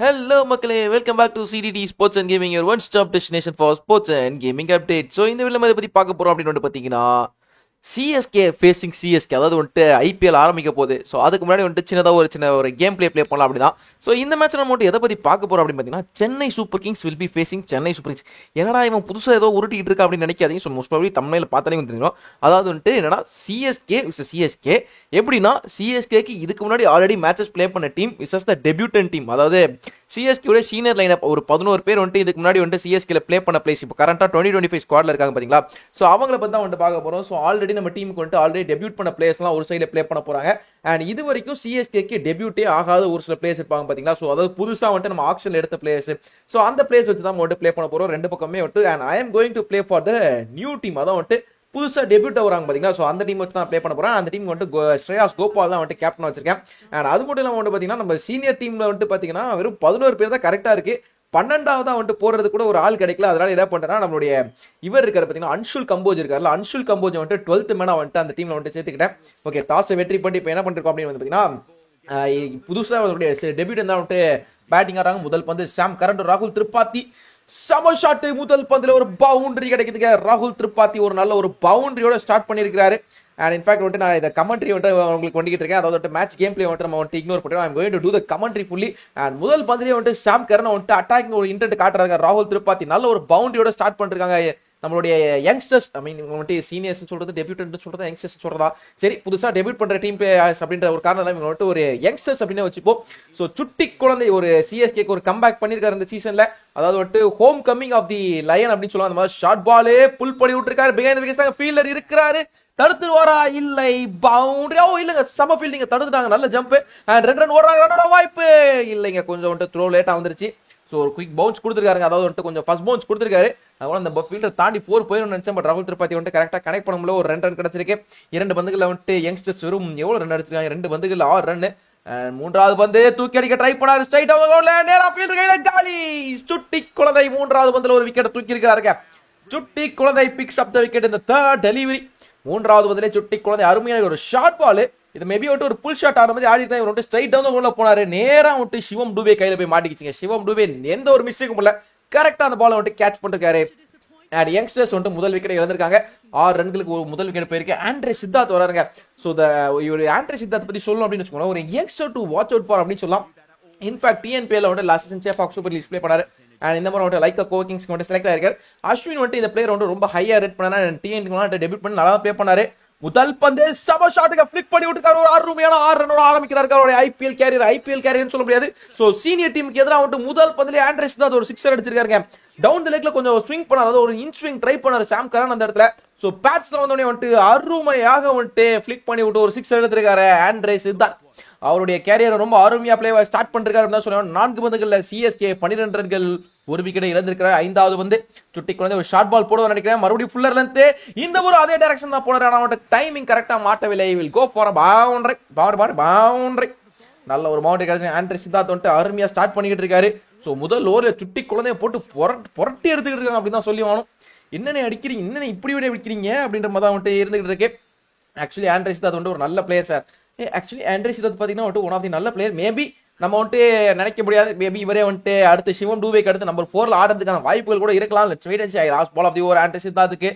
Hello மக்களே, welcome back to CDT Sports and Gaming, your one stop destination for sports and gaming update. So இந்த வீடியோவில் இதை பற்றி பார்க்க போகிறோம் அப்படின்னு வந்துட்டு பார்த்தீங்கன்னா சிஎஸ்கே ஃபேஸிங் சிஎஸ்கே, அதாவது வந்துட்டு ஐபிஎல் ஆரம்பிக்க போகுது. ஸோ அதுக்கு முன்னாடி வந்துட்டு சின்ன ஒரு கேம் ப்ளே பண்ணலாம் அப்படி தான். ஸோ இந்த மேட்ச் நம்ம வந்துட்டு எதை பற்றி பார்க்க போகிறோம் அப்படின்னு பார்த்தீங்கன்னா Chennai super Kings will be facing Chennai super Kings. என்னடா இவன் புதுசாக ஏதோ உருட்டிட்டு இருக்கா அப்படின்னு நினைக்காதீங்க. ஸோ மோஸ்ட் ப்ராபப்லி தமிழில் பார்த்தாலே வந்துருக்கோம். அதாவது வந்துட்டு என்னன்னா சிஎஸ்கே எப்படின்னா சிஎஸ்கேக்கு இதுக்கு முன்னாடி ஆல்ரெடி மேட்சஸ் ப்ளே பண்ண டீம் விசஸ் த டெபியூட்டன் டீம். அதாவது சிஎஸ்கேவோட சீனியர் லைன் ஒரு 11 பேர் வந்துட்டு இதுக்கு முன்னாடி வந்துட்டு சிஎஸ்கேல ப்ளே பண்ண பிளேஸ் இப்போ கரண்டா 2025 ஸ்குவாட்ல இருக்காங்க பாத்தீங்களா. ஸோ அவங்கள பத்தி தான் வந்துட்டு பார்க்க போறோம். ஸோ ஆல்ரெடி நம்ம டீமுக்கு வந்துட்டு ஆல்ரெடி டெபியூட் பண்ண பிளேயர்ஸ்லாம் ஒரு சைடில் ப்ளே பண்ண போறாங்க. அண்ட் இது வரைக்கும் சிஎஸ்கேக்கு டெபியூட்டே ஆகாத ஒரு சில பிளேயர்ஸ் இருப்பாங்க பாத்தீங்களா. ஸோ அதாவது புதுசா வந்துட்டு நம்ம ஆக்ஷன்ல எடுத்த பிளேயர்ஸ். ஸோ அந்த பிளேயர்ஸ் வச்சு தான் வந்துட்டு ப்ளே பண்ண போறோம் ரெண்டு பக்கமே வந்துட்டு. And I am going to play for the new team, அதான் வந்துட்டு புதுசாக டெபியூட் வராங்க பார்த்தீங்களா. ஸோ அந்த டீம் வச்சு தான் ப்ளே பண்ண போகிறேன். அந்த டீம் வந்துட்டு ஸ்ரேயாஸ் கோபால் தான் வந்துட்டு கேப்டன் வச்சிருக்கேன். அண்ட் அது மட்டும் இல்லாமல் வந்துட்டு பார்த்தீங்கன்னா நம்ம சீனியர் டீமில் வந்துட்டு பார்த்தீங்கன்னா வெறும் 11 பேர் தான் கரெக்டாக இருக்கு. 12ஆவதா வந்துட்டு போடுறது கூட ஒரு ஆள் கிடைக்கல. அதனால என்ன பண்ணுறேன்னா நம்மளுடைய இவர் இருக்காரு பார்த்தீங்கன்னா அன்ஷுல் கம்போஜ் இருக்காருல்ல, அன்ஷுல் கம்போஜ் வந்துட்டு 12th மேனா வந்துட்டு அந்த டீமில் வந்துட்டு சேர்த்துக்கிட்டேன். ஓகே, டாஸை வெற்றி பண்ணி இப்போ என்ன பண்ணிருக்கோம் அப்படின்னு வந்து பார்த்தீங்கன்னா புதுசாக டெபியூட் இருந்தால் வந்துட்டு பேட்டிங் ஆடுறாங்க. முதல் பந்து சாம் கரண்ட், ராகுல் திரிபாத்தி சம ஷாட். முதல் பந்துல ஒரு பவுண்டரி கிடைக்குதுங்க. ராகுல் திரிபாத்தி ஒரு நல்ல ஒரு பவுண்டரியோட ஸ்டார்ட் பண்ணியிருக்காரு. அண்ட் இன்ஃபேக்ட் வந்துட்டு நான் இந்த கமெண்ட்ரி வந்துட்டு உங்களுக்கு பண்ணிக்கிட்டு இருக்கேன். அதாவது மேட்ச் கேம் பிளே வந்துட்டு நம்ம வந்துட்டு இக்னோர் பண்ணுறோம். I'm going to to the commentary fully. And முதல் பந்துலேயே வந்துட்டு சாம் கரன் வந்துட்டு அட்டாக்கிங் ஒரு இன்டென்ட் காட்டுறாங்க. ராகுல் திரிபாத்தி நல்ல ஒரு பவுண்டரியோட ஸ்டார்ட் பண்ணிருக்காங்க. நம்மளுடைய யங்ஸ்டர்ஸ், ஐ மீன் வந்துட்டு சீனியர்ஸ் சொல்றது, டெபியூட் சொல்றது, யங்ஸ்டர்ஸ் சொல்றதா சரி, புதுசா டெபியூட் பண்ற டீம் அப்படின்ற ஒரு காரணம் இவங்க வந்துட்டு ஒரு யங்ஸ்டர்ஸ் அப்படின்னு வச்சுப்போம். ஸோ சுட்டி குழந்தை ஒரு சிஎஸ்கேக்கு ஒரு கம்பேக் பண்ணிருக்காரு இந்த சீசன்ல. அதாவது வந்துட்டு home coming of the lion அப்படின்னு சொல்லுவாங்க. அந்த மாதிரி ஷார்ட் பாலே புல் பண்ணி விட்டுருக்காரு. பிஹைண்ட் தி விக்கெட்ஸ் ஃபீல்டர் இருக்கிறாரு. தடுத்துருவாரா? இல்லை, பவுண்டரி. ஓ இல்லங்க, சம ஃபீல்டிங் தடுத்துட்டாங்க. நல்ல ஜம்ப். அண்ட் 2 ரன் ஓடுறாங்க. ரன்னோட வாய்ப்பு இல்லைங்க, கொஞ்சம் வந்துட்டு த்ரோ லேட்டா வந்துருச்சு. ஸோ ஒரு குயிக் பவுன்ஸ் கொடுத்துருக்காருங்க. அதாவது வந்துட்டு கொஞ்சம் ஃபர்ஸ்ட் பவுன்ஸ் கொடுத்துருக்காரு. அதனால அந்த ஃபீல்டர் தாண்டி 4 போயிடும் நினைச்சேன். பட் ராகுல் திரிபாத்தி வந்துட்டு கரெக்டாக கனெக்ட் பண்ண முடியல. ஒரு 2 ரன் கிடைச்சிருக்கு. 2 பந்துகளில் வந்துட்டு யங்ஸ்டர்ஸ் வெறும் எவ்வளோ ரன் அடிச்சிருக்காங்க? 2 பந்துகளில் 6 ரன். மூன்றாவது பந்து தூக்கி அடிக்க ட்ரை பண்ணாரு. ஸ்ட்ரைட் நேரா ஃபீல்டர் கையில காலி. சுட்டி குழந்தை 3வது பந்துல ஒரு விக்கெட் தூக்கி இருக்கிறாருங்க. சுட்டி குழந்தை பிக்ஸ் அப் த விக்கெட் இந்த தேர்ட் டெலிவரி. 3வது பந்திலே சுட்டி குழந்தை அருமையான ஒரு ஷார்ட் பால். இது மேபி வந்துட்டு ஒரு புல் ஷாட் ஆன மாதிரி ஆடி தான் இவர் ஸ்ட்ரைட் டவுன் உள்ள போனாரு. நேரா வந்துட்டு சிவம் டூபே கையில போய் மாட்டிக்கிச்சுங்க. சிவம் டூபே எந்த ஒரு மிஸ்டேக்கும் இல்ல, கரெக்டா அந்த பாலை வந்துட்டு கேட்ச் பண்ணிருக்காரு. அண்ட் யங்ஸ்டர்ஸ் வந்துட்டு முதல் விக்கெட் இழந்திருக்காங்க. 6 ரன்களுக்கு ஒரு முதல் விக்கெட் போயிருக்கு. ஆண்ட்ரே சித்தார்த் வராருங்க. ஸோ இவர் ஆண்ட்ரே சித்தார்த் பத்தி சொல்லணும் அப்படின்னு வச்சுக்கோங்க, ஒரு youngster to watch out for அப்படின்னு சொல்லலாம். இன்ஃபேக்ட் டிஎன்பிஎல் வந்துட்டு last season safe of super league play பண்ணாரு. அண்ட் இந்த மாதிரி வந்துட்டு லைக் கோகிங்ஸ் வந்துட்டு செலக்ட் ஆயிருக்காரு. அஸ்வின் வந்துட்டு இந்த பிளேயர் வந்து ரொம்ப ஹையா ரேட் பண்ணாரு. டிஎன்பிஎல் டெபியூட் பண்ணி நல்லா ப்ளே பண்ணாரு. முதல் பந்து சம ஷாட்டுக்கு ஃபிளிக் பண்ணி விட்டுருக்காரு. ஒரு அருமையான 6 ரன்னோட ஆரம்பிக்கிறாரு அவருடைய ஐபிஎல் கேரியர் சொல்ல முடியாது. சோ சீனியர் டீமுக்கு எதிராக வந்துட்டு முதல் பந்துல ஆண்ட்ரேஸ் தான் ஒரு 6 அடிச்சிருக்காருங்க. டவுன் தி லெக்ல கொஞ்சம் ஸ்விங் பண்ணாரு, அதாவது ஒரு இன் ஸ்விங் ட்ரை பண்ணாரு சாம் கரன் அந்த இடத்துல. சோ பேட்ஸ்ல வந்தோடனே வந்துட்டு அருமையாக வந்துட்டு ஃபிளிக் பண்ணி விட்டு ஒரு 6 எடுத்திருக்காரு ஆண்ட்ரேஸ் சித்தார்த். அவருடைய கேரியர் ரொம்ப அருமையா பிளே ஸ்டார்ட் பண்ணிருக்காரு தான் சொல்லுவாங்க. 4 பந்துகள்ல சிஎஸ்கே 12 ரன்கள், ஒரு விக்கெட்டை இழந்திருக்கிறார். 5வது வந்து சுட்டி குழந்தை ஒரு ஷார்ட் பால் போடுவார் நினைக்கிறேன். மறுபடியும் ஃபுல்லர் லென்த். இந்த ஒரு அதே டைரக்ஷன் தான் போனாரு. ஆனா டைமிங் கரெக்டா மாட்டவில்லை. Will go for boundary. நல்ல ஒரு பவுண்டரி கிடைச்சு ஆண்ட்ரே சித்தார்த் வந்துட்டு அருமையா ஸ்டார்ட் பண்ணிக்கிட்டு இருக்காரு. ஸோ முதல் ஓவர்ல சுட்டி குழந்தைய போட்டு புரட்டி எடுத்துக்கிட்டு இருக்காங்க அப்படின்னு தான் சொல்லி ஆகணும். என்னென்ன அடிக்கிறீங்க, என்னென்ன இப்படி விட அடிக்கிறீங்க அப்படின்ற மாதிரி தான் வந்துட்டு இருந்துகிட்டு இருக்கு. ஆக்சுவலி ஆண்ட்ரே சித்தார்த் வந்துட்டு ஒரு நல்ல player sir. Actually Andre Siddharth பார்த்தீங்கன்னா வந்துட்டு ஒன் ஆஃப் தி நல்ல பிளேயர். மேபி நம்ம வந்துட்டு நினைக்க முடியாது, மேபி இவரே வந்துட்டு அடுத்து சிவம் டூவேக்கு அடுத்து நம்பர் 4ல ஆடுறதுக்கான வாய்ப்புகள் கூட இருக்கலாம். Let's wait and see. Last ball of the over Andre சித்தார்த்துக்கு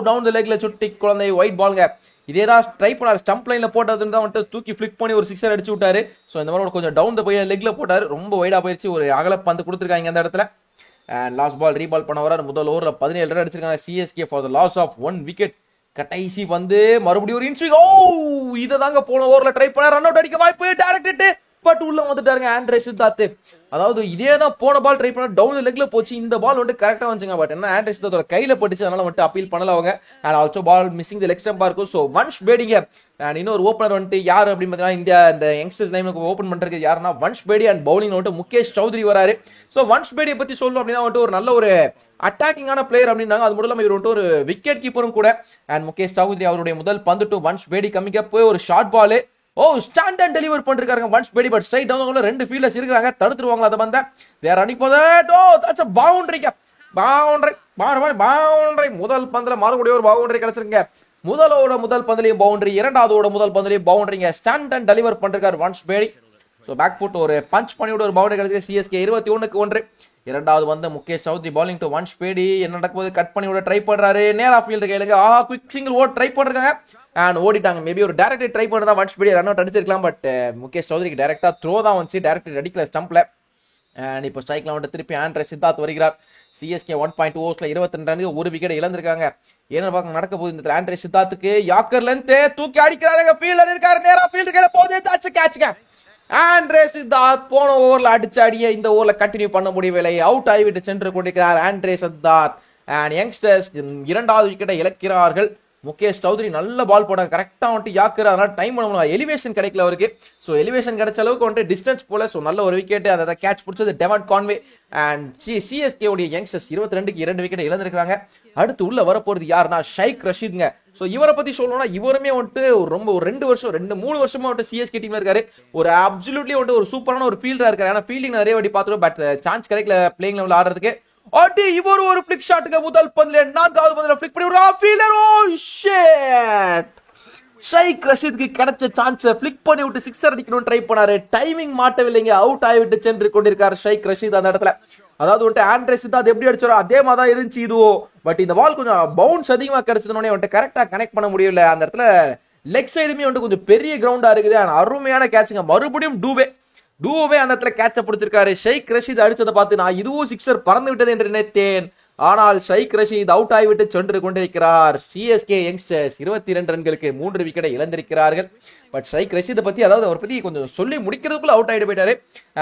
டவுன் தி லெக்ல சுட்டி குழந்தை ஒயிட் பால்ங்க. இதேதான் ட்ரை பண்ணாரு. ஸ்டம்ப் லைன்ல போட்டதுன்னு தான் வந்துட்டு தூக்கி ஃபிளிக் பண்ணி ஒரு 6 அடிச்சு விட்டாரு. ஸோ இந்த மாதிரி கொஞ்சம் டவுன் த போய் லெக்ல போட்டாரு. ரொம்ப வைடா போயிடுச்சு. ஒரு அகல பந்து கொடுத்துருக்காங்க அந்த இடத்துல. அண்ட் லாஸ்ட் பால் ரீபால் பண்ண வர முதல் ஓவரில் 17 ரன் அடிச்சிருக்காங்க CSK for the loss of 1 wicket. கடைசி வந்து மறுபடியும் ஒரு இன்ஸ்விங். இதை தாங்க போன ஓவரில் ட்ரை பண்ண ரன் அவுட் அடிக்க வாய்ப்பு. டைரக்ட் ஹிட், பட் உள்ள வந்துட்டாருங்க ஆண்ட்ரே சித்தார்த். அதாவது இதே தான் போன பால் ட்ரை பண்ண டவுன் லெக்ல போச்சு. இந்த பால் வந்துட்டு கரெக்டா வந்துச்சுங்க. பட் என்ன ஆண்ட்ரே சித்தார்த்தோட கையில பட்டுச்சு, அதனால வந்துட்டு அப்பீல் பண்ணல அவங்க. And also ball missing the leg ஸ்டம்பா இருக்கும். ஸோ வன்ஷ் பேடிங்க. அண்ட் இன்னொரு ஓப்பனர் வந்துட்டு யார் அப்படின்னு பார்த்தீங்கன்னா இந்தியா இந்த யங்ஸ்டர்ஸ் லைனுக்கு ஓப்பன் பண்றது யாருன்னா வன்ஷ் பேடி. அண்ட் பவுலிங் வந்துட்டு முகேஷ் சௌத்ரி வராரு. ஸோ வன்ஷ் பேடியை பத்தி சொல்லணும் அப்படின்னா வந்துட்டு ஒரு நல்ல ஒரு அட்டாக்கிங்கான பிளேயர் அப்படின்னாங்க. அது மட்டும் இல்லாமல் இவர் வந்துட்டு ஒரு விக்கெட் கீப்பரும் கூட. அண்ட் முகேஷ் சௌத்ரி அவருடைய முதல் பந்து டு வன்ஷ் பேடி கம்மிங்க போய் ஒரு short ball stand and deliver பண்ணிருக்காங்க Vansh Bedi. But straight down 2 fielders இருக்காங்க, தடுத்துருவாங்களா அதை பந்த. There running for that. That's a boundary. முதல் பந்துல மறுபடியும் ஒரு பவுண்டரி கிடைச்சிருங்க. முதல் பந்துலயும் பவுண்டரி, 2வது முதல் பந்துலயும் பவுண்டரிங்க. ஸ்டாண்ட் அண்ட் டெலிவர் பண்ணிருக்காரு Vansh Bedi. So back foot ஒரு பஞ்ச் பண்ணிவிட்டு ஒரு பவுண்டரி கிடைச்சது சிஎஸ்கே 21-1. இரண்டாவது வந்து முகேஷ் சௌத்ரி பாலிங் டு ஒன் ஸ்பேடி. என்ன நடக்கும்போது கட் பண்ணி விட ட்ரை பண்றாரு. நேரா ஃபீல்டு கையிலுங்க. குவிக் சிங்கிள் ஓட் ட்ரை பண்றாங்க அண்ட் ஓடிட்டாங்க. மேபி ஒரு டைரக்ட் ட்ரை பண்ணதான் ஒன் ஸ்பேடி ரன் அவுட் அடிச்சிருக்கலாம். பட் முகேஷ் சௌத்ரிக்கு டைரக்டா த்ரோ தான் வந்துச்சு, டைரக்ட் அடிக்கல ஸ்டம்ப்ல. அண்ட் இப்போ ஸ்ட்ரைக்ல வந்து திருப்பி ஆண்ட்ரே சித்தார்த் வருகிறார். சிஎஸ்கே 1.2 ஓவர்ஸ்ல 22 ரன்னுக்கு ஒரு விக்கெட் இழந்திருக்காங்க. என்ன பார்க்க நடக்க போகுது இந்த ஆண்ட்ரே சித்தார்த்துக்கு? யாக்கர் லென்த் தூக்கி அடிக்கிறாங்க. ஃபீல்டர் இருக்காரு, நேரா ஃபீல்டு கையில போகுது. கேட்சுங்க. ஆண்ட்ரே சித்தார்த் போன ஓவர்ல அடிச்ச அடியை இந்த ஓவர்ல கண்டினியூ பண்ண முடியவில்லை. அவுட் ஆகிவிட்டு சென்று கொண்டிருக்கிறார் ஆண்ட்ரே சித்தார்த். அண்ட் யங்ஸ்டர்ஸ் இரண்டாவது விக்கெட்டை இழக்கிறார்கள். முகேஷ் சௌத்ரி நல்ல பால் போட கரெக்டா வந்துட்டு யாக்கர், அதனால டைம் பண்ண முடியல. எலிவேஷன் கிடைக்கல அவருக்கு. ஸோ எலிவேஷன் கிடைச்ச அளவுக்கு வந்துட்டு டிஸ்டன்ஸ் போல. ஸோ நல்ல ஒரு விக்கெட், அதை கேட்ச் பிடிச்சது டெவன் கான்வே. அண்ட் சிஎஸ்கே உடைய யங்ஸ்டர்ஸ் 22க்கு 2 விக்கெட் இழந்திருக்காங்க. அடுத்து உள்ள வரப்போறது யாருன்னா ஷைக் ரஷீத்ங்க. ஸோ இவரை பத்தி சொல்லணும்னா இவருமே வந்துட்டு ரொம்ப ஒரு 2-3 வருஷமா வந்துட்டு சிஎஸ்கே டீம்ல இருக்காரு. ஒரு அப்சல்யூட்லி வந்துட்டு ஒரு சூப்பரான ஒரு ஃபீல்டரா இருக்காரு. ஏன்னா ஃபீல்டிங் நிறைய வாட்டி பார்த்துருவோம், பட் சான்ஸ் கிடைக்கல பிளேயிங் லெவலில் ஆடுறதுக்கு. அடி இவர் ஒரு ஃபிளிக் ஷாட்டுக்கு முதல் பந்தில 4வது பந்தில ஃபிளிக் பண்ணி விடுறா ஃபீல்டர். Oh shit! ஷைக் ரஷீத்க்கு கிடைச்ச சான்ஸ் ஃபிளிக் பண்ணி விட்டு சிக்ஸர் அடிக்கணும்னு ட்ரை பண்ணாரு. டைமிங் மாட்டவில்லைங்க. அவுட் ஆகிவிட்டு சென்று கொண்டிருக்கார் ஷைக் ரஷீத் அந்த இடத்துல. அதாவது வந்துட்டு ஆண்ட்ரே சித்தார்த் எப்படி அடிச்சாரோ அதே மாதிரி தான் இருந்துச்சு இதுவும். பட் இந்த பால் கொஞ்சம் பவுன்ஸ் அதிகமா கிடைச்சதுனே வந்துட்டு கரெக்டா கனெக்ட் பண்ண முடியல. அந்த இடத்துல லெக் சைடுமே வந்துட்டு கொஞ்சம் பெரிய கிரவுண்டா இருக்குது. அருமையான கேட்சுங்க. மறுபடியும் டூவே அந்த இடத்துல கேட்ச பிடிச்சிருக்காரு. ஷைக் ரஷீத் அடிச்சதை பார்த்து நான் இதுவும் சிக்ஸர் பறந்து விட்டது என்று நினைத்தேன். ஆனால் ஷைக் ரஷீத் அவுட் ஆகிவிட்டு சென்று கொண்டிருக்கிறார். சிஎஸ்கே யங்ஸ்டர்ஸ் 22 ரன்களுக்கு 3 விக்கெட்டை இழந்திருக்கிறார்கள். பட் ஷைக் ரஷீதை பத்தி, அதாவது அவர் பத்தி கொஞ்சம் சொல்லி முடிக்கிறதுக்குள்ள அவுட் ஆகிட்டு போயிட்டாரு.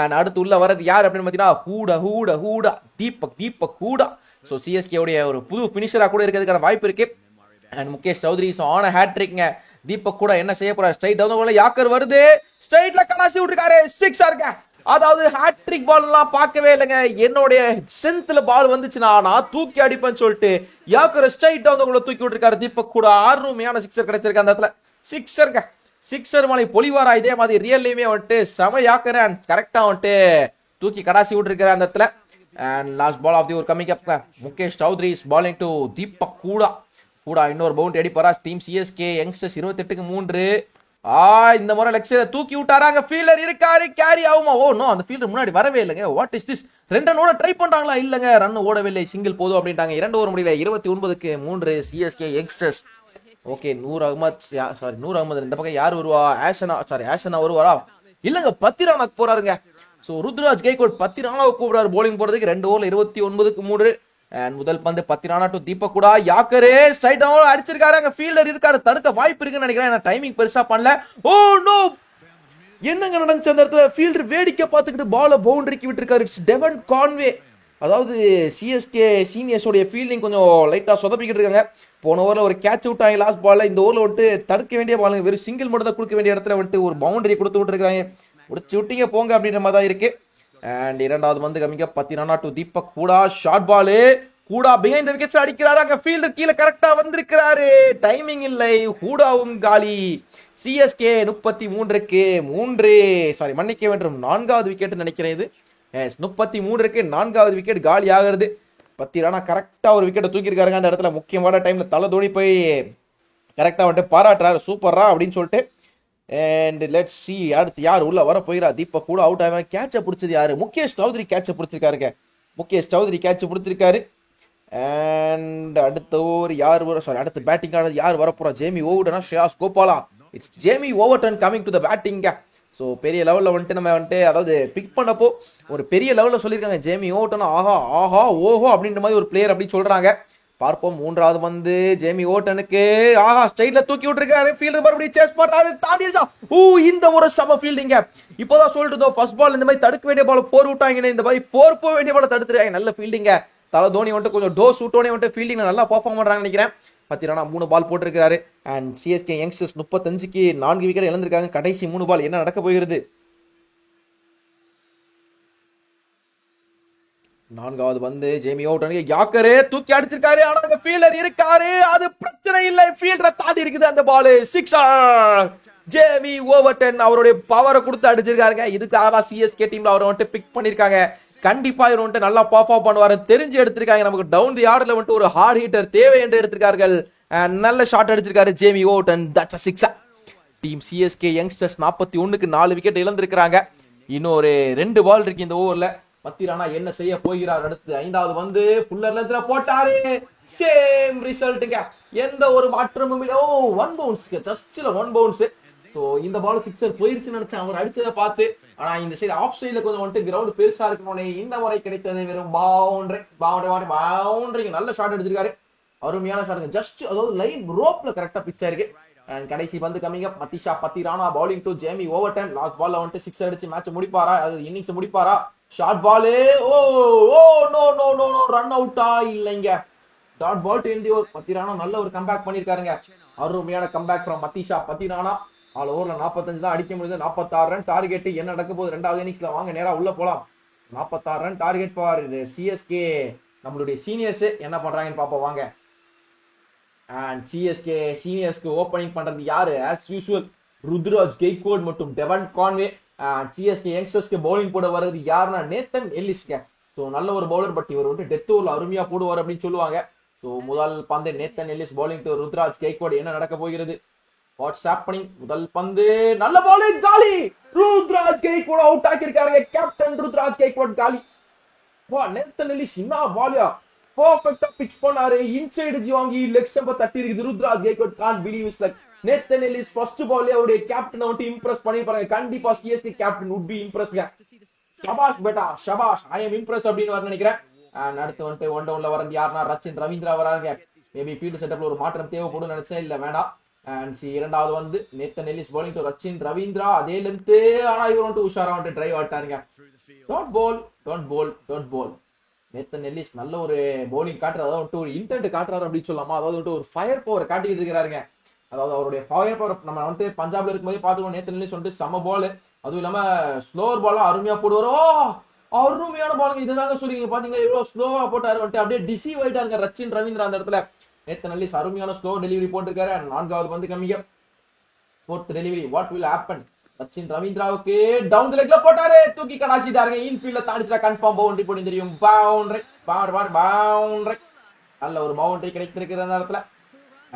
அண்ட் அடுத்து உள்ள வரது யார் அப்படின்னு பாத்தீங்கன்னா ஹூடா தீபக் ஹூடா. ஸோ சிஎஸ்கே உடைய ஒரு புது பினிஷரா கூட இருக்கிறதுக்கான வாய்ப்பு இருக்கு. அண்ட் முகேஷ் சௌத்ரி ஆன ஹேட்ரிக்ங்க. தீபக் கூட என்ன செய்ய போறாரு? ஸ்ட்ரைட் டவுன் யாக்கர் வருது, ஸ்ட்ரைட்ல கடாசி விட்டுருக்காரு. சிக்ஸா இருக்க. அதாவது ஹேட்ரிக் பால் எல்லாம் பார்க்கவே இல்லைங்க. என்னுடைய ஸ்ட்ரென்த்ல பால் வந்துச்சுன்னா நான் தூக்கி அடிப்பேன்னு சொல்லிட்டு யாக்கர் ஸ்ட்ரைட் டவுன் தூக்கி விட்டுருக்காரு. தீபக் கூட அருமையான சிக்ஸர் கிடைச்சிருக்கு அந்த இடத்துல. சிக்ஸர் மலை பொலிவாரா இதே மாதிரி ரியல்லையுமே வந்துட்டு செம யாக்கர் அண்ட் கரெக்டா வந்துட்டு தூக்கி கடாசி விட்டுருக்காரு அந்த இடத்துல. And last ball of the over coming up. Mukesh Choudhary is bowling to Deepak கூட இன்னொரு பவுண்டரி அடிப்பாரா? டீம் சிஎஸ்கே யங்ஸ்டர்ஸ் 28க்கு 3. இந்த முறை லெக்ஸில தூக்கி விட்டாராங்க. ஃபீல்டர் இருக்காரு, கேரி ஆகுமா? ஓ நோ, அந்த ஃபீல்டர் முன்னாடி வரவே இல்லைங்க. What is this? 2 ரன் ஓட ட்ரை பண்றாங்களா? இல்லங்க, ரன் ஓடவில்லை, சிங்கிள் போதும் அப்படின்ட்டாங்க. 2 ஓவர் முடியல. 29க்கு 3 CSK youngsters. Okay, Noor Ahmad இந்த பக்கம் யார் வருவா? ஆஷனா வருவாரா? இல்லங்க, பத்திரானாக்கு போறாருங்க. ஸோ ருத்ராஜ் கைகோட் பத்திரானாவை கூப்பிடாரு போலிங் போறதுக்கு. 2 ஓவர்ல 29க்கு 3. அண்ட் முதல் பந்து பத்திரானா டு தீபக் கூட யாக்கரே ஸ்ட்ரைட் டவுன் அடிச்சிருக்காரு. அங்க ஃபீல்டர் இருக்காரு, தடுக்க வாய்ப்பு இருக்குன்னு நினைக்கிறேன். டைமிங் பெருசா பண்ணல. ஓ நோ, என்னங்க நடந்துச்சு அந்த இடத்துல? ஃபீல்டர் வேடிக்கை பார்த்துக்கிட்டு பால பவுண்டரிக்கு விட்டுருக்காரு. டெவன் கான்வே. அதாவது சிஎஸ்கே சீனியர்ஸோடைய ஃபீல்டிங் கொஞ்சம் லைட்டா சொதப்பிக்கிட்டு இருக்காங்க. போன ஓவரில் ஒரு கேட்ச் அவுட் ஆகி லாஸ்ட் பால்ல இந்த ஓவரில் வந்துட்டு தடுக்க வேண்டிய பாலுங்க, வெறும் சிங்கிள் மட்டும் தான் கொடுக்க வேண்டிய இடத்துல வந்துட்டு ஒரு பவுண்டரி கொடுத்து விட்டுருக்காங்க. முடிச்சு விட்டீங்க போங்க அப்படின்ற மாதிரி தான் இருக்கு. அண்ட் இரண்டாவது வந்து கமிங்க பத்திரானா டு தீபக் கூட ஷார்ட் பாலு கூட பிஹைண்ட் தி விக்கெட்ஸ் அடிக்கிறாரு. அங்க ஃபீல்டர் கீழே கரெக்டா வந்திருக்கிறாரு. டைமிங் இல்லை, ஹூடாவும் காலி. சிஎஸ்கே 33க்கு 3 மன்னிக்க வேண்டும், 4வது விக்கெட் நினைக்கிறேன் இது. 33க்கு 4வது விக்கெட் காலி ஆகிறது. பத்திரானா கரெக்டா ஒரு விக்கெட்டை தூக்கியிருக்காருங்க அந்த இடத்துல. முக்கியமான டைம்ல தலை தோனி போய் கரெக்டா வந்துட்டு பாராட்டுறாரு, சூப்பரா அப்படின்னு சொல்லிட்டு. அண்ட் லெட்ஸ் சி அடுத்து யார் உள்ள வர போகிறா. தீபக் கூட அவுட் ஆகி கேட்ச பிடிச்சது யாரு? முகேஷ் சௌத்ரி கேட்ச பிடிச்சிருக்காருங்க. கேட்ச பிடிச்சிருக்காரு. அண்ட் அடுத்த ஓவர் யார் அடுத்த பேட்டிங் ஆனது யார் வரப்போறா? ஜேமி ஓவர்டனா ஷ்ரேயாஸ் கோபாலா? It's Jamie Overton coming to the batting. So பெரிய லெவலில் வந்துட்டு நம்ம வந்துட்டு அதாவது பிக் பண்ணப்போ ஒரு பெரிய லெவலில் சொல்லியிருக்காங்க ஜேமி ஓவர்டனா ஆஹா ஓஹோ அப்படின்ற மாதிரி ஒரு பிளேயர் அப்படின்னு சொல்றாங்க. பார்ப்போம். மூன்றாவது வந்து ஜேமி ஓவர்டனுக்கு ஸ்ட்ரைட்ல தூக்கி விட்டுருக்காரு. ஃபீல்டர் மறுபடியும் சேஸ் பண்றாரு, தாண்டிடுச்சா? இந்த ஒரு சம ஃபீல்டிங்க. இப்போதான் சொல்லிட்டு இருந்தோம் ஃபர்ஸ்ட் பால் இந்த மாதிரி தடுக்க வேண்டிய பால் 4 விட்டாங்க, இந்த மாதிரி 4 போக வேண்டிய பால் தடுத்துருக்காங்க. நல்ல ஃபீல்டிங்க. தலை தோனி வந்துட்டு கொஞ்சம் டோ சூட்டோனே வந்துட்டு ஃபீல்டிங் நல்லா பர்ஃபார்ம் பண்றாங்கன்னு நினைக்கிறேன். பத்திரானா 3 பால் போட்டிருக்காரு. அண்ட் சிஎஸ்கே யங்ஸ்டர்ஸ் 35க்கு 4 விக்கெட் இழந்திருக்காங்க. கடைசி 3 பால் என்ன நடக்க போகிறது? 4வது வந்து ஜேமி ஓவர்டன் யாக்கரே தூக்கி அடிச்சிருக்காரு. ஆனா ஃபீல்டர் இருக்காரு, அது பிரச்சனை இல்லை, ஃபீல்டரை தாண்டி இருக்குது அந்த பால். சிக்ஸர். ஜேமி ஓவர்டன் அவருடைய பவரை கொடுத்து அடிச்சிருக்காருங்க. இதுக்காக தான் சிஎஸ்கே டீம்ல அவர் வந்துட்டு பிக் பண்ணிருக்காங்க. கண்டிப்பா இவர் வந்துட்டு நல்லா பர்ஃபார்ம் பண்ணுவாரு தெரிஞ்சு எடுத்திருக்காங்க. நமக்கு டவுன் தி ஆர்டர்ல வந்துட்டு ஒரு ஹார்ட் ஹீட்டர் தேவை என்று எடுத்திருக்கார்கள். நல்ல ஷாட் அடிச்சிருக்காரு Jamie Overton. That's a sixer. Team CSK youngsters 41க்கு 4 விக்கெட் இழந்திருக்காங்க. இன்னும் ஒரு 2 பால் இருக்கு இந்த ஓவர்ல. பத்தி ராணா என்ன செய்ய போகிறார்? அடுத்து 5வது வந்து புல்லர் லென்த்ல போட்டாரு. சேம் ரிசல்ட்டுங்க, எந்த ஒரு மாற்றமும் இல்லை. ஓ 1 பவுன்ஸ், ஜஸ்ட்ல 1 பவுன்ஸ். சோ இந்த பால் சிக்ஸர் போயிருச்சுன்னு நினைச்சேன் அவர் அடிச்சதை பார்த்து. ஆனா இந்த சைடு ஆஃப் சைடுல கொஞ்சம் வந்துட்டு கிரவுண்ட் பெருசா இருக்கணும்னே இந்த முறை கிடைத்தது வெறும் பவுண்டரி. நல்ல ஷாட் அடிச்சிருக்காரு, அருமையான ஷாட். ஜஸ்ட் அதாவது லைன் ரோப்ல கரெக்டா பிச் ஆயிருக்கு. அண்ட் கடைசி பந்து coming up. Matheesha Pathirana bowling to Jamie Overton. Last பால்ல வந்துட்டு சிக்ஸ் அடிச்சு மேட்ச் முடிப்பாரா? அது இன்னிங்ஸ் முடிப்பாரா? Short ball. Oh oh no no no no, run அவுட்டா? இல்லைங்க, dot ball to end the over. Pathirana நல்ல ஒரு கம்பேக் பண்ணிருக்காருங்க, அருமையான கம்பேக் ஃப்ரம் மத்திஷா பத்தி ராணா. ஆல் ஓவர்ல 45 தான் அடிக்க முடியுது. 46 ரன் டார்கெட். என்ன நடக்க போகுது 2வது இன்னிங்ஸ்ல? வாங்க நேரா உள்ள போலாம். 46 ரன் டார்கெட் ஃபார் சிஎஸ்கே. நம்மளுடைய சீனியர்ஸ் என்ன பண்றாங்கன்னு பாப்போம் வாங்க. அண்ட் சிஎஸ்கே சீனியர்ஸ்க்கு ஓபனிங் பண்றது யாரு? ஆஸ் யூசுவல் ருத்ராஜ் கெய்க்வாட் மற்றும் டெவன் கான்வே. அண்ட் சிஎஸ்கே யங்ஸ்டர்ஸ்க்கு பவுலிங் போட வர்றது யாருன்னா நேத்தன் எல்லிஸ்ங்க. ஸோ நல்ல ஒரு பவுலர், பட் இவர் வந்து டெத் ஓவர்ல அருமையா போடுவார் அப்படின்னு சொல்லுவாங்க. ஸோ முதல் பந்து Nathan Ellis bowling to Ruturaj Gaikwad. என்ன நடக்க போகிறது? What's happening? முதல் பந்து நல்ல பால், காலி. ருத்ராஜ் கெய்க்வாட் அவுட் ஆக்கியிருக்காரு. கேப்டன் ருத்ராஜ் கெய்க்வாட் காலி. வா, நேத்தன் எல்லிஸ் என்ன பாலியா, பர்ஃபெக்ட்டா பிட்ச் பண்ணாரு. இன்சைடு வாங்கி லெக் ஸ்டம்ப தட்டி இருக்குது. Ruturaj Gaikwad can't believe it's like Nathan Ellis first பால்ல அவருடைய கேப்டனை வந்து இம்ப்ரெஸ் பண்ணிருப்பாங்க. கண்டிப்பா CSK captain would be impressed. ஷபாஷ் பேட்டா ஷபாஷ், ஐ எம் இம்ப்ரெஸ் அப்படின்னு வர நினைக்கிறேன். அடுத்து வந்துட்டு ஒன் டவுன்ல வரது யாருன்னா ரச்சின் ரவீந்திரா வராங்க. மேபி ஃபீல்டு செட்டப்ல ஒரு மாற்றம் தேவைப்படும் நினைச்சேன், இல்ல வேண்டாம். அண்ட் 2வது வந்து Nathan Ellis bowling to Rachin Ravindra. அதே லென்த், ஆனா இவர் வந்து உஷாரா வந்து டிரைவ் ஆட்டாருங்க. டோன்ட் போல். நேத்தன் எல்லிஸ் நல்ல ஒரு பவுலிங் காட்டுறாரு, அதாவது ஒரு இன்டென்ட் காட்டுறாரு அப்படின்னு சொல்லலாமா. அதாவது ஒரு ஃபயர் பவர் காட்டிட்டு இருக்கிறாருங்க. அதாவது அவருடைய ஃபயர் பவர் நம்ம வந்து பஞ்சாப்ல இருக்கும்போதே பார்த்துக்கணும். நேத்தன் எல்லிஸ் வந்துட்டு செம்ம பால், அதுவும் இல்லாம ஸ்லோவர் பால் அருமையா போடுவாரோ. அருமையான பாலுங்க, இதுதாங்க சொல்லிங்க. பாத்தீங்கன்னா எவ்வளவு ஸ்லோவா போட்டாரு வந்துட்டு, அப்படியே டிசீவ் ஆயிட்டாருங்க ரச்சின் ரவீந்திரா அந்த இடத்துல. நேத்தன் எல்லிஸ் அருமையான ஸ்லோ டெலிவரி போட்டிருக்காரு. 4வது வந்து கம்மிங்க. 4th delivery what will happen? Rachin ரவீந்திராவுக்கு டவுன் தி லெக்ல போட்டாரு, தூக்கி கடாசிட்டாருங்க. இன்ஃபீல்ட்ல தாண்டிச்சா கன்ஃபார்ம் பவுண்டரி போட்டு தெரியும். பவுண்டரி. நல்ல ஒரு பவுண்டரி கிடைத்திருக்கிற அந்த இடத்துல.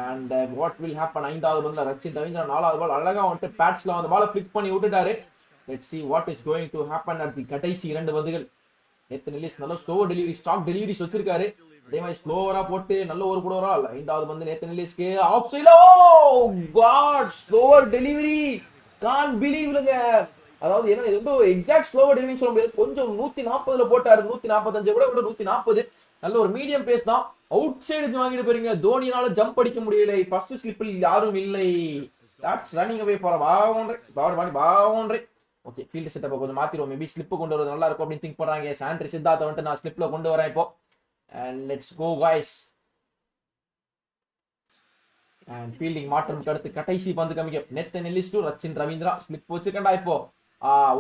And what will happen? 5வது பந்துல ரச்சின் ரவீந்திரா 4வது பால் அழகா வந்துட்டு பேட்ஸ்ல அந்த பாலை பிளிக் பண்ணி விட்டுட்டாரு. Let's see what is going to happen at the கடைசி 2 பந்துகள். நேத்தன் எல்லிஸ் நல்ல ஸ்லோ டெலிவரி, ஸ்டாக் டெலிவரிஸ் வச்சிருக்காரு. அதே மாதிரி ஸ்லோவரா போட்டு நல்ல ஒரு போடுவாரா. 5வது பந்து நேத்தன் எல்லிஸ்க்கு ஆஃப் சைடுல. ஓ காட், ஸ்லோவர் டெலிவரி. கான் பிலீவ்லங்க. அதாவது என்ன, இது வந்து எக்ஸாக்ட் ஸ்லோவர் டெலிவரி சொல்ல முடியாது. கொஞ்சம் 140ல போட்டாரு, 145 கூட 140. நல்ல ஒரு மீடியம் பேஸ் தான். அவுட் சைடு வாங்கிட்டு போறீங்க. தோனியால ஜம்ப் அடிக்க முடியல. ஃபர்ஸ்ட் ஸ்லிப்பில் யாரும் இல்லை. That's running away for boundary. Okay, field setup கொஞ்சம் மாத்திடுவோம். மேபி ஸ்லிப் கொண்டு வரது நல்லா இருக்கும் அப்படின்னு திங்க் பண்றாங்க. சாண்ட்ரி சித்தார்த்த வந்துட்டு நான் ஸ்லிப்ல கொண்டு வரேன் இப்போ. And let's go guys. And fielding மாற்றம் அடுத்து கடைசி பந்து கமிக்க. Nathan Ellis to Rachin Ravindra. Slip வச்சுக்கண்டா இப்போ.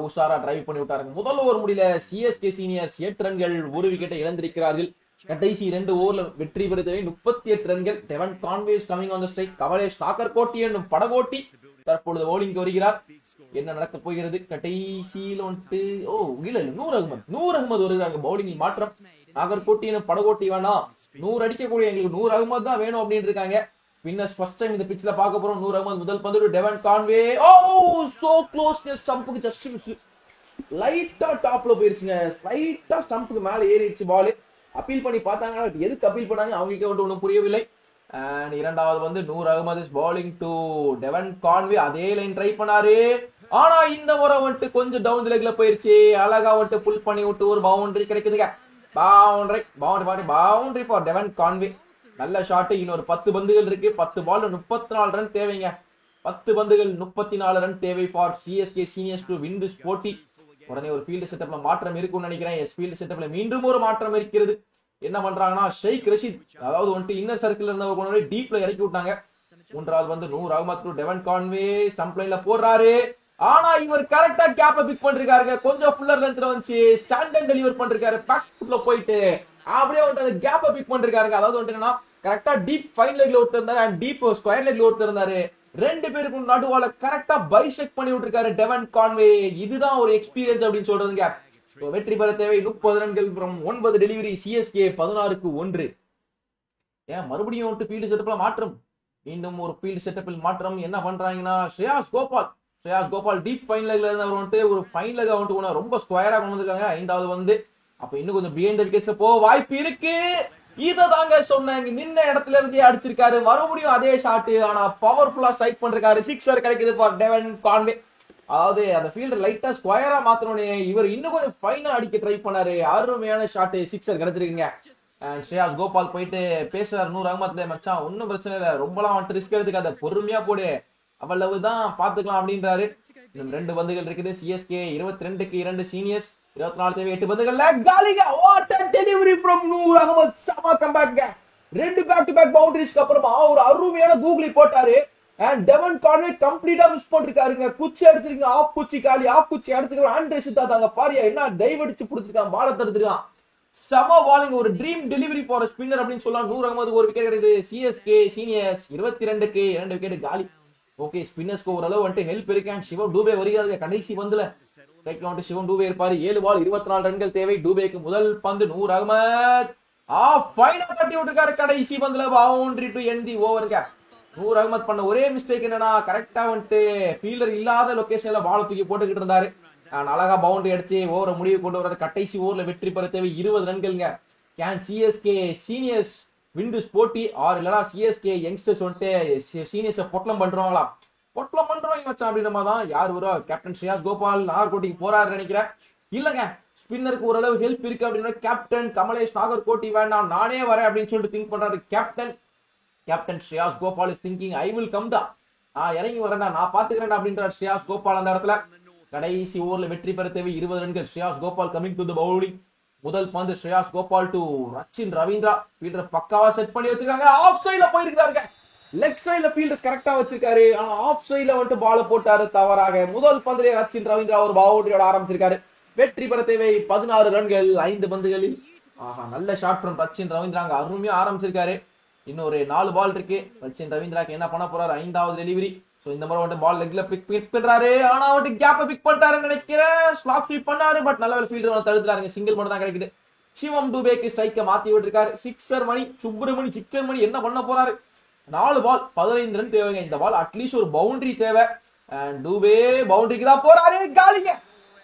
ஊசாரா டிரைவ் பண்ணி விட்டாருங்க. முதல் ஓவர் முடியல. சிஎஸ்கே சீனியர்ஸ் 8 ரன்கள், 1 விக்கெட்டை இழந்திருக்கிறார்கள். கடைசி 2 ஓவர்ல வெற்றி பெறுதவை 38 ரன்கள். Devon Conway's coming on the strike. Kamlesh தாக்கர் கோட்டி என்னும் படகோட்டி தற்பொழுது பவுலிங்க்கு வருகிறார். என்ன நடக்க போகிறது கடைசியில் வந்துட்டு? ஓ இல்ல, நூர் அகமது வருகிறாங்க. பவுலிங்கில் மாற்றம். நாகர்கோட்டி என்னும் படகோட்டி வேணாம், 100 அடிக்கக்கூடிய எங்களுக்கு நூர் அகமது தான் வேணும் அப்படின்னு இருக்காங்க. ஸ்பின்னர்ஸ் ஃபர்ஸ்ட் டைம் இந்த பிட்ச்ல பார்க்க போறோம். நூர் அகமது முதல் பந்து டெவன் கான்வே. ஓ சோ க்ளோஸ், ஸ்டம்புக்கு ஜஸ்ட் மிஸ். லைட்டா டாப்ல போயிருச்சுங்க. லைட்டா ஸ்டம்புக்கு மேல ஏறிடுச்சு பால். அப்பீல் பண்ணி பார்த்தாங்க, எதுக்கு அப்பீல் பண்ணாங்க அவங்களுக்கு ஒன்றும் புரியவில்லை. அண்ட் 2வது வந்து Noor Ahmad bowling to Devon Conway. அதே லைன் ட்ரை பண்ணாரு, ஆனா இந்த முறை வந்துட்டு கொஞ்சம் டவுன் தி லெக்ல போயிருச்சு. அழகா வந்துட்டு புல் பண்ணி விட்டு ஒரு பவுண்டரி கிடைக்குதுங்க. Boundary for டெவன் Conway. நல்ல ஷாட். இன்னொரு 10 பந்துகள் இருக்கு. 10 பால் 34 ரன் தேவைங்க. 10 பந்துகள் 34 ரன் தேவை for CSK seniors to win this போட்டி. உடனே ஒரு ஃபீல்டு செட்டப்ல மாற்றம் இருக்கும்னு நினைக்கிறேன். ஃபீல்டு செட்டப்ல மீண்டும் ஒரு மாற்றம் இருக்கிறது. என்ன பண்றாங்கன்னா ஷேக் ரஷீத், அதாவது வந்துட்டு இன்னர் சர்க்கிள் இருந்தவங்க டீப்ல இறக்கி விட்டாங்க. 3வது வந்து Noor Ahmad to Devon Conway. Stump லைன்ல போடுறாரு, ஆனா இவர் கரெக்டா கேப்ப பிக் பண்ணிருக்காருங்க. கொஞ்சம் ஃபுல்லர் லென்த்ல வந்துச்சு, ஸ்டாண்டர்ட் டெலிவர் பண்ணிருக்காரு. பேக் ஃபுட்ல போயிட்டு அப்படியே வந்துட்டு அந்த கேப்ப பிக் பண்ணிருக்காருங்க. அதாவது வந்துட்டு என்னன்னா கரெக்டா டீப் ஃபைன் லெக்ல ஒருத்தர் இருந்தாரு அண்ட் டீப் ஸ்கொயர் லெக்ல ஒருத்தர் இருந்தாரு. 2 பேருக்கு நடுவால கரெக்டா பைசெக் பண்ணி விட்டுருக்காரு டெவன் கான்வே. இதுதான் ஒரு எக்ஸ்பீரியன்ஸ் அப்படின்னு சொல்றதுங்க. வெற்றி பெற தேவை 30 ரன்கள் ஃப்ரம் 9 டெலிவரி. சிஎஸ்கே 16க்கு 1. ஏன் மறுபடியும் ஃபீல்டு செட்டப்ல மாற்றம்? மீண்டும் ஒரு ஃபீல்டு செட்டப்பில் மாற்றம். என்ன பண்றாங்கன்னா ஸ்ரேயாஸ் ஸ்ரேயாஸ் கோபால் டீப் ஃபைன் லெக்ல இருந்து அவர் வந்துட்டு ஒரு ஃபைன் லெக் வந்துட்டு ரொம்ப ஸ்கொயரா கொண்டு வந்திருக்காங்க. 5வது வந்து அப்ப இன்னும் கொஞ்சம் பிஹைண்ட் தி விக்கெட்ஸ்ல போ வாய்ப்பு இருக்கு. இத தாங்க சொன்னேன், நின்ன இடத்துல இருந்தே அடிச்சிருக்காரு, மறுபடியும் அதே ஷாட். ஆனா பவர்ஃபுல்லா ஸ்ட்ரைக் பண்றாரு, சிக்ஸர் கிடைக்குது ஃபார் டெவன் கான்வே. அதாவது அந்த ஃபீல்டர் லைட்டா ஸ்கொயரா மாத்தனோனே இவர் இன்னும் கொஞ்சம் ஃபைனா அடிக்க ட்ரை பண்ணாரு. அருமையான ஷாட், சிக்ஸர் கிடைச்சிருக்கீங்க. அண்ட் ஸ்ரேயாஸ் கோபால் போயிட்டு பேசுறாரு நூர் அகமத், மச்சான் ஒன்னும் பிரச்சனை இல்ல, ரொம்பலாம் வந்துட்டு ரிஸ்க் எடுத்துக்காத, பொறுமையா போடு, அவ்வளவுதான் பாத்துக்கலாம் அப்படின்றாரு. 2 பந்துகள் இருக்குது சிஎஸ்கே. 22க்கு 2 சீனியர்ஸ், 24 தேவை 8 பந்துகள்ல காலிங்க. What a delivery from Noor Ahmad, சம கம்பேக். 2 பேக் டு பேக் பவுண்டரிஸ்க்கு அப்புறமா ஒரு அருமையான கூகுளி போட்டாரு. And Devon Conway completely miss பண்ணிருக்காருங்க. குச்சி அடிச்சிருக்கீங்க, ஆஃப் குச்சி காலி, ஆஃப் குச்சி அடிச்சுக்கிற ஆண்ட்ரே சித்தாதாங்க பாரியா என்ன டைவ் அடிச்சு புடிச்சிருக்கான், பால தடுத்துருக்கான். சம பாலிங், ஒரு ட்ரீம் டெலிவரி ஃபார் ஸ்பின்னர் அப்படின்னு சொல்லலாம். நூர் அகமது ஒரு விக்கெட் கிடைக்குது. சிஎஸ்கே சீனியர்ஸ் 22க்கு 2 விக்கெட் காலி. ஓகே, ஸ்பின்னர்ஸ்க்கு ஓரளவு வந்துட்டு ஹெல்ப் இருக்கு. அண்ட் சிவம் டூபே வருகிறாரு கடைசி பந்துல. ஸ்ட்ரைக்ல வந்துட்டு சிவம் டூபே இருப்பாரு. 7 பால் 24 ரன்கள் தேவை. டூபேக்கு முதல் பந்து. நூர் அகமத் ஃபைனா தட்டி விட்டுருக்காரு கடைசி பந்துல, பவுண்டரி டு எண்ட் தி ஓவருங்க. நூர் அகமத் பண்ண ஒரே மிஸ்டேக் என்னன்னா, கரெக்டா வந்துட்டு ஃபீல்டர் இல்லாத லொகேஷன்ல பால தூக்கி போட்டுக்கிட்டு இருந்தாரு. அழகா பவுண்டரி அடிச்சு ஓவர முடிவு கொண்டு வர்றது. கடைசி ஓவர்ல வெற்றி பெற தேவை 20 ரன்கள்ங்க. Can CSK seniors win this போட்டி ஆர் இல்லனா சிஎஸ்கே யங்ஸ்டர்ஸ் வந்துட்டு சீனியர்ஸை பொட்டலம் பண்றாங்களா, பொட்டலம் பண்றவங்க வச்சா அப்படின்ற மாதிரி தான். யார் வருவா, கேப்டன் ஸ்ரேயாஸ் கோபால் நாகர்கோட்டிக்கு போறாரு நினைக்கிறேன். இல்லங்க, ஸ்பின்னருக்கு ஓரளவு ஹெல்ப் இருக்கு அப்படின்னா கேப்டன் கமலேஷ் நாகர்கோட்டி வேண்டாம், நானே வரேன் அப்படின்னு சொல்லிட்டு திங்க் பண்றாரு captain Shreyas Gopal is thinking I will come தான், இறங்கி வரேன்டா, நான் பாத்துக்கிறேன் அப்படின்றார் ஸ்ரேயாஸ் கோபால் அந்த இடத்துல. கடைசி ஓவர்ல வெற்றி பெற தேவை 20 ரன்கள். Shreyas Gopal coming to the bowling. முதல் பந்து ஸ்ரேயாஸ் கோபால் டு ரச்சின் ரவீந்திரா. ஃபீல்டர் பக்காவா செட் பண்ணி வச்சிருக்காங்க. ஆஃப் சைடுல போயிருக்காருங்க. லெக் சைடுல ஃபீல்டர்ஸ் கரெக்டா வச்சிருக்காரு. ஆனா ஆஃப் சைடுல வந்துட்டு பால போட்டாரு தவறாக. முதல் பந்திலே ரச்சின் ரவீந்திரா ஒரு பவுண்டரியோட ஆரம்பிச்சிருக்காரு. வெற்றி பெற தேவை 16 ரன்கள் 5 பந்துகளில். நல்ல ஷாட் ஃப்ரம் ரச்சின் ரவீந்திராங்க, அருமையா ஆரம்பிச்சிருக்காரு. இன்னொரு 4 பால் இருக்கு. ரச்சின் ரவீந்திராக்கு என்ன பண்ண போறாரு, 5வது டெலிவரி. சோ இந்த மாதிரி வந்து பால் லெக்ல பிக் பண்றாரு. ஆனா வந்து கேப்ப பிக் பண்ணிட்டாருன்னு நினைக்கிறேன். ஸ்லாப் ஸ்வீப் பண்ணாரு, பட் நல்ல ஃபீல்டர் தடுத்துறாருங்க. சிங்கிள் மட்டும் தான் கிடைக்குது. சிவம் டூபேக்கு ஸ்ட்ரைக்க மாத்தி விட்டுருக்காரு. சிக்ஸர் மணி சுப்பிரமணி, சிக்ஸர் மணி என்ன பண்ண போறாரு. 4 பால் 15 ரன் தேவைங்க. இந்த பால் அட்லீஸ்ட் ஒரு பவுண்டரி தேவை. அண்ட் டூபே பவுண்டரிக்கு தான் போறாரு, காலிங்க.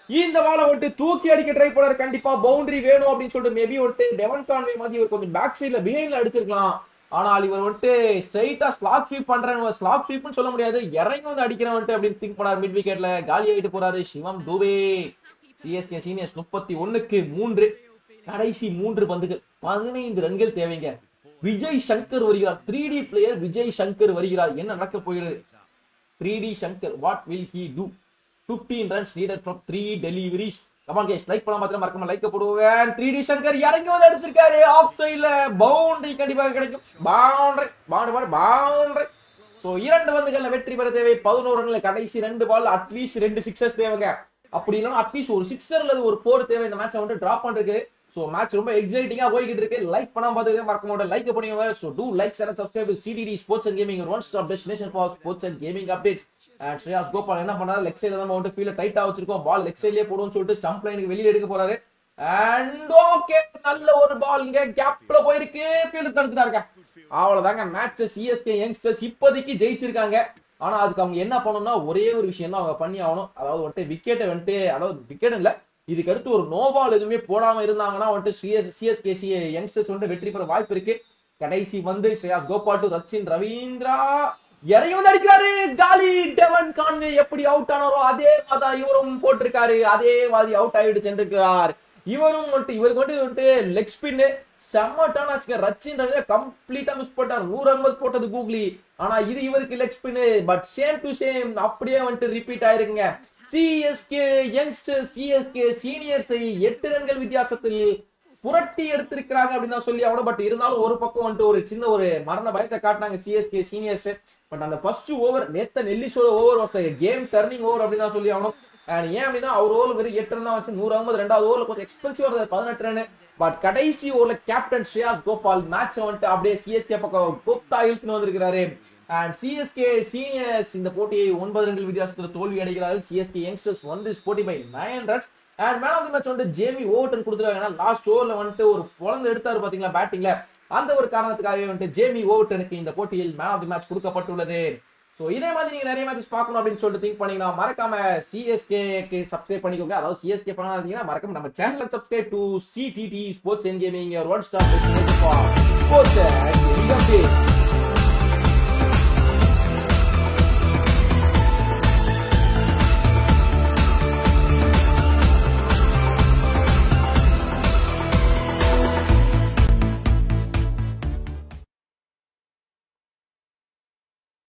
இந்த பாலை விட்டு தூக்கி அடிக்க ட்ரை பண்ணாரு. கண்டிப்பா பவுண்டரி வேணும் அப்படின்னு சொல்லிட்டு மேபி விட்டு டெவன் கான்வே மாதிரி இவர் கொஞ்சம் பேக் சைட்ல பிஹைண்ட்ல அடிச்சிருக்கலாம். ஆனால் இவர் வந்துட்டு ஸ்ட்ரைட்டா ஸ்லாப் ஸ்வீப் பண்றேன், ஸ்லாப் ஸ்வீப்னு சொல்ல முடியாது, இறங்கி வந்து அடிக்கிறேன் அப்படின்னு திங்க் பண்ணாரு. மிட் விக்கெட்ல காலி ஆயிட்டு போறாரு சிவம் டூபே. சிஎஸ்கே சீனியர்ஸ் 31க்கு 3. கடைசி 3 பந்துகள் 15 ரன்கள் தேவைங்க. விஜய் சங்கர் வருகிறார். 3D பிளேயர் விஜய் சங்கர் வருகிறார். என்ன நடக்க போகிறது? 3D Shankar, what will he two? 15 runs needed from 3 deliveries. Come on guys, like பண்ண மாத்திரம் மறக்காம லைக் போடுங்க. 3D சங்கர் இறங்கி வந்து அடிச்சிருக்காரு. ஆஃப் சைடுல பவுண்டரி கண்டிப்பாக கிடைக்கும். பவுண்டரி. சோ 2 பந்துகள்ல வெற்றி பெற தேவை 11 ரன்கள். கடைசி 2 பால் அட்லீஸ்ட் 2 சிக்ஸர்ஸ் தேவைங்க. அப்படி இல்லனா அட்லீஸ்ட் ஒரு 6 அல்லது ஒரு 4 தேவை இந்த மேட்சை வந்து டிராப் பண்றதுக்கு. சோ மேட்ச் ரொம்ப எக்ஸைட்டிங்கா போயிட்டு இருக்கு. லைக் பண்ணாம பாத்துக்க மறக்காம லைக் பண்ணுங்க. So do like, share and subscribe to CDD Sports and Gaming, your one stop destination for sports and gaming updates. And Shreyas Gopal என்ன பண்ணாரு, லெக் சைடுல தான் வந்து ஃபீல்ட் டைட்டா வச்சிருக்கோம், பால் லெக் சைடுலயே போடுன்னு சொல்லிட்டு ஸ்டம்ப் லைனுக்கு வெளியில எடுக்க போறாரு. அண்ட் ஓகே, நல்ல ஒரு பால் இங்க கேப்ல போயிருக்கு, ஃபீல்ட் தடுத்துட்டாருங்க. அவ்வளவுதாங்க மேட்ச். சிஎஸ்கே யங்ஸ்டர்ஸ் இப்போதைக்கு ஜெயிச்சிருக்காங்க. ஆனா அதுக்கு அவங்க என்ன பண்ணணும்னா ஒரே ஒரு விஷயம் தான் அவங்க பண்ணி ஆகணும். அதாவது வந்துட்டு விக்கெட்டை வந்துட்டு, அதாவது விக்கெட் இல்ல, இதுக்கு அடுத்து ஒரு நோ பால் எதுவுமே போடாம இருந்தாங்கன்னா வந்துட்டு சிஎஸ்கே யங்ஸ்டர்ஸ் வந்து வெற்றி பெற வாய்ப்பு இருக்கு. கடைசி வந்து ஸ்ரேயாஸ் கோபால் டு ரச்சின் ரவீந்திரா இறங்கி வந்து அடிக்கிறாரு, காலி. டெவன் கான்வே எப்படி அவுட் ஆனாரோ அதே மாதிரி இவரும் போட்டிருக்காரு, அதே மாதிரி அவுட் ஆகிட்டு சென்றிருக்கிறார். இவரும் இவருக்கு வந்துட்டு லெக் ஸ்பின் செம்மட்டான ரச்சின் ரவீந்திரா கம்ப்ளீட்டா மிஸ் பண்ணார். நூர் அகமது போட்டது கூகுளி, ஆனா இது இவருக்கு leg spin. But same to same அப்படியே வந்துட்டு ரிப்பீட் ஆயிருக்குங்க. சிஎஸ்கே யங்ஸ்டர் சிஎஸ்கே சீனியர்ஸை 8 ரன்கள் வித்தியாசத்தில் புரட்டி எடுத்திருக்கிறாங்க அப்படின்னு தான் சொல்லி ஆகணும். பட் இருந்தாலும் ஒரு பக்கம் வந்துட்டு ஒரு சின்ன ஒரு மரண பயத்தை காட்டினாங்க சிஎஸ்கே சீனியர்ஸ். பட் அந்த ஃபர்ஸ்ட் ஓவர் நேத்தன் எல்லிஸோட over was game turning over அப்படின்னு தான் சொல்லி ஆகணும். ஏன் அப்படின்னா அவர் ஓவர் வெறும் 8 ரன் தான் வச்சு. நூர் அகமது 2வது ஓவர்ல கொஞ்சம் எக்ஸ்பென்சிவ் 18 ரன். பட் கடைசி ஓவர்ல கேப்டன் ஸ்ரேயாஸ் கோபால் மேட்ச் வந்துட்டு அப்படியே சிஎஸ்கே பக்கம் கொத்தா இழுத்துன்னு வந்திருக்கிறாரு. அண்ட் சிஎஸ்கே சீனியர்ஸ் இந்த போட்டியை 9 ரன்கள் வித்தியாசத்தில் தோல்வி அடைகிறார்கள். சிஎஸ்கே யங்ஸ்டர்ஸ் won this போட்டி by 9 runs. And man of the match வந்து ஜேமி ஓவர்டன் கொடுத்துருக்காங்க. லாஸ்ட் ஓவர்ல வந்துட்டு ஒரு பொழந்து எடுத்தாரு பாத்தீங்களா பேட்டிங்ல, அந்த ஒரு காரணத்துக்காகவே வந்துட்டு ஜேமி ஓவர்டனுக்கு இந்த போட்டியில் மேன் ஆஃப் தி மேட்ச் கொடுக்கப்பட்டுள்ளது. ஸோ இதே மாதிரி நீங்க நிறைய மேட்சஸ் பார்க்கணும் அப்படின்னு சொல்லிட்டு திங்க் பண்ணீங்கன்னா மறக்காம சிஎஸ்கேக்கு சப்ஸ்கிரைப் பண்ணிக்கோங்க. அதாவது சிஎஸ்கே பண்ணா இருந்தீங்கன்னா மறக்காம நம்ம சேனலை subscribe to CTT sports and gaming, your one stop destination for sports and gaming update.